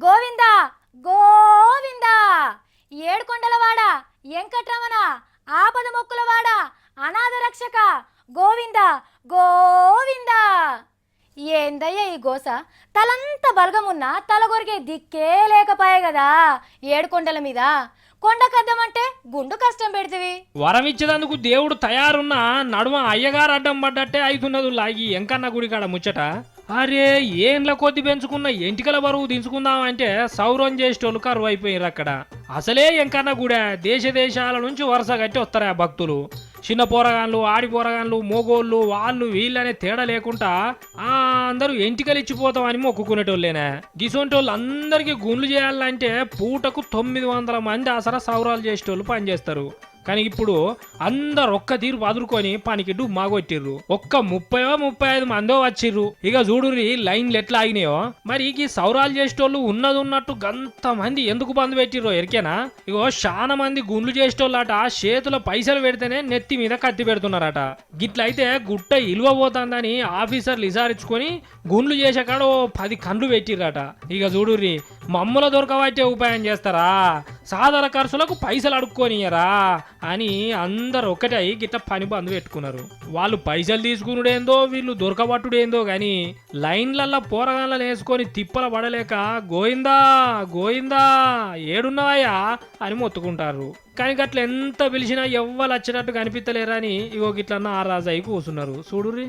గోవింద గోవింద ఏడుకొండలవాడ వెంకటరమణ ఆపద మొక్కులవాడ అనాథ రక్షక గోవింద గోవింద. ఏందయ్య ఈ గోస? తలంత బలగమున్నా తలగొరికే దిక్కే లేకపాయే కదా ఏడుకొండల మీద. కొండకద్దమంటే గుండు కష్టం పెడితివి. వరమిచ్చేదందుకు దేవుడు తయారున్న నడుమ అయ్యగారు అడ్డం పడ్డట్టే అవుతున్నది లాగి ఎంకన్న గుడికాడ ముచ్చట. అరే ఏండ్ల కొద్ది పెంచుకున్న ఎంటికల బరువు దించుకుందామంటే సౌరం చేసేటోళ్ళు కరువు అయిపోయారు అక్కడ. అసలే ఎంకన్న గుడి దేశ దేశాల నుంచి వరుస కట్టి వస్తారా భక్తులు. చిన్న పోరగాన్లు ఆడి పోరగాన్లు మోగోళ్ళు వాళ్ళు వీళ్ళనే తేడా లేకుండా అందరూ ఎంటికలు ఇచ్చిపోతామని మొక్కుకునేటోళ్ళేనా. గిసొంటోళ్ళు అందరికీ గుండ్లు చేయాలంటే పూటకు 900 మంది ఆసరా సౌరాలు చేసేటోళ్ళు పనిచేస్తారు. కానీ ఇప్పుడు అందరు ఒక్క తీరు వదులుకొని పనికి డుమ్మాగొట్టిర్రు. ఒక్క 30-35 మందో వచ్చిర్రు. ఇక చూడుర్రి లైన్లు ఎట్లా ఆగినాయో. మరి ఈ సౌరాలు చేసేటోళ్ళు ఉన్నది ఉన్నట్టు గంత మంది ఎందుకు బంద్ పెట్టిర్రో ఎరికేనా? ఇగో చాలా మంది గుండ్లు చేసేటోళ్ళట చేతుల పైసలు పెడితేనే నెత్తి మీద కత్తి పెడుతున్నారట. గిట్లయితే గుట్ట ఇలువ పోతుందని ఆఫీసర్లు ఇసారించుకొని గుండ్లు చేసే కాడ 10 కండ్లు పెట్టిర్రట. ఇక చూడుర్రి మమ్మల దొరకబట్టే ఉపాయం చేస్తారా, సాధారణ ఖర్చులకు పైసలు అడుక్కోనియరా అని అందరు ఒకటే గిట్ట పని బంద్ పెట్టుకున్నారు. వాళ్ళు పైసలు తీసుకునుడేందో వీళ్ళు దొరకబట్టుడేందో గాని లైన్లల్లా పోరగాళ్ళని వేసుకొని తిప్పల పడలేక గోయిందా గోయిందా ఏడున్నావయ్యా అని మొత్తుకుంటారు. కానీ గట్ల ఎంత పిలిచినా ఎవ్వరు వచ్చినట్టు కనిపించలేరని ఇగో గిట్లన్న ఆ రాజు అయి కూర్చున్నారు. చూడుర్రి.